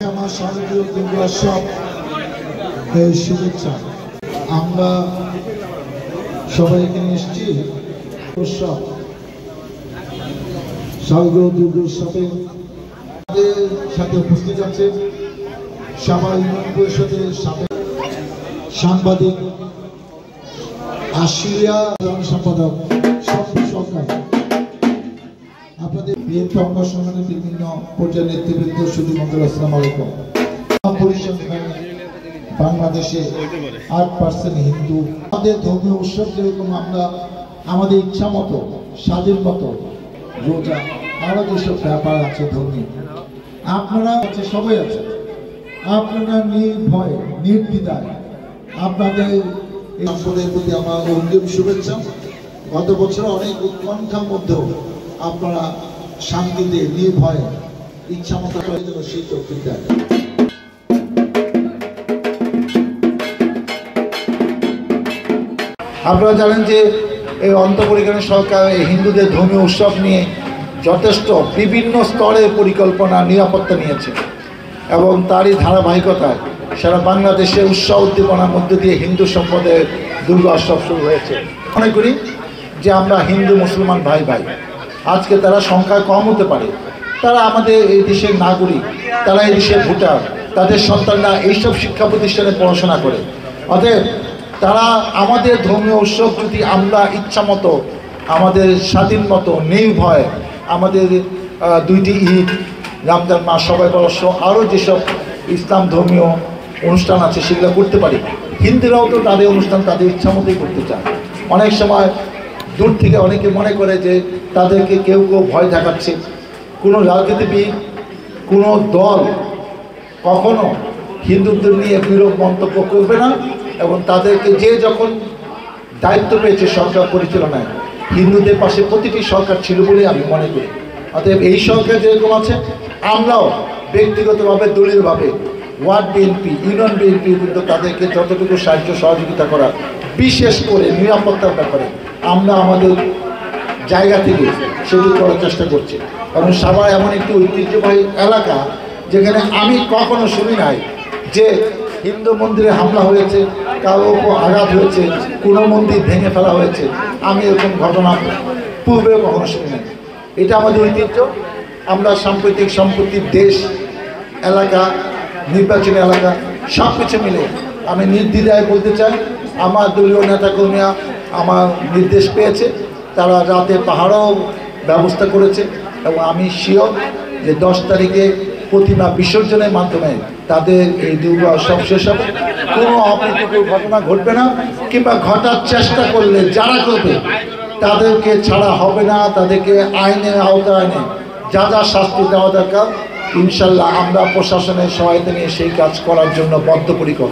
আমার শারদীয় দুর্গোৎসব শুভেচ্ছা। আমরা সবাই এখানে এসেছি উৎসব শারদীয় দুর্গোৎসবে আমাদের সাথে উপস্থিত আছে সাভার ইউনিয়ন পরিষদের সাংবাদিক আশিয়া সম্পাদক সরকার, আপনাদের বিএনপি অঙ্গ সংগঠনের বিভিন্ন পর্যায়ের নেতৃবৃন্দ, শুধুমাত্র আসসালামু আলাইকুম। বাংলাদেশে 8% হিন্দু। আমাদের ধর্মীয় উৎসব যেরকম আমরা আমাদের ইচ্ছা মতো স্বাধীন মতো রোজা আরো যেসব ব্যাপার আছে ধর্মীয়, আপনারা আছে সবাই আছে, আপনারা নির্ভয় নির্দ্বিধায় আপনাদের এই সম্পদের প্রতি আমার অগ্রিম শুভেচ্ছা। গত বছর অনেক উৎকণ্ঠার মধ্যেও আপনারা শান্তিতে নির্ভয়ে ইচ্ছা মতো করার জন্য সেই তৌফিক দেন। আপনারা জানেন যে এই অন্তঃপরিকরণ সরকার এই হিন্দুদের ধর্মীয় উৎসব নিয়ে যথেষ্ট বিভিন্ন স্তরে পরিকল্পনা নিরাপত্তা নিয়েছে এবং তারই ধারাবাহিকতায় সারা বাংলাদেশে উৎসাহ উদ্দীপনার মধ্য দিয়ে হিন্দু সম্প্রদায়ের দুর্গোৎসব শুরু হয়েছে। মনে করি যে আমরা হিন্দু মুসলমান ভাই ভাই, আজকে তারা সংখ্যায় কম হতে পারে, তারা আমাদের এই দেশের নাগরিক, তারা এই দেশের ভোটার, তাদের সন্তানরা এইসব শিক্ষা প্রতিষ্ঠানে পড়াশোনা করে। অতএব তারা আমাদের ধর্মীয় উৎসব যদি আমরা ইচ্ছা মতো আমাদের স্বাধীন মতো নির্ভয় আমাদের দুইটি ঈদ, রমজান মাস, সবাই বর্ষ, আরও যেসব ইসলাম ধর্মীয় অনুষ্ঠান আছে সেগুলো করতে পারি। হিন্দুরাও তো তাদের অনুষ্ঠান তাদের ইচ্ছা মতোই করতে চায়। অনেক সময় দূর থেকে অনেকে মনে করে যে তাদেরকে কেউ কেউ ভয় দেখাচ্ছে। কোনো রাজনীতিবিদ, কোনো দল কখনো হিন্দুদের নিয়ে বিরূপ মন্তব্য করবে না এবং তাদেরকে যে যখন দায়িত্ব পেয়েছে সরকার পরিচালনায়, হিন্দুদের পাশে প্রতিটি সরকার ছিল বলে আমি মনে করি। অতএব এই সরকার যেরকম আছে, আমরাও ব্যক্তিগতভাবে দলীয়ভাবে ওয়ার্ড বিএনপি, ইউনিয়ন বিএনপি কিন্তু তাদেরকে যতটুকু সাহায্য সহযোগিতা করা, বিশেষ করে নিরাপত্তার ব্যাপারে আমরা আমাদের জায়গা থেকে সেগুলো করার চেষ্টা করছি। কারণ সাভার এমন একটি ঐতিহ্যবাহী এলাকা যেখানে আমি কখনো শুনি নাই যে হিন্দু মন্দিরে হামলা হয়েছে, কারো উপর আঘাত হয়েছে, কোনো মন্দির ভেঙে ফেলা হয়েছে। আমি এরকম ঘটনা পূর্বেও কখনো শুনি নাই। এটা আমাদের ঐতিহ্য। আমরা সাম্প্রতিক সম্পত্তির দেশ, এলাকা, নির্বাচনী এলাকা সব কিছু মিলে আমি নির্দ্বিধায় বলতে চাই, আমার দলীয় নেতাকর্মীরা আমার নির্দেশ পেয়েছে, তারা রাতে পাহারাও ব্যবস্থা করেছে এবং আমি শিওর যে 10 তারিখে প্রতিমা বিসর্জনের মাধ্যমে তাদের এই দুর্গোৎসব শেষ হবে। কোনো অপ্রীতিকর ঘটনা ঘটবে না, কিংবা ঘটার চেষ্টা করলে যারা করবে তাদেরকে ছাড়া হবে না, তাদেরকে আইনের আওতায় এনে যা যা শাস্তি দেওয়া দরকার ইনশাল্লাহ আমরা প্রশাসনের সহায়তা নিয়ে সেই কাজ করার জন্য বদ্ধপরিকর।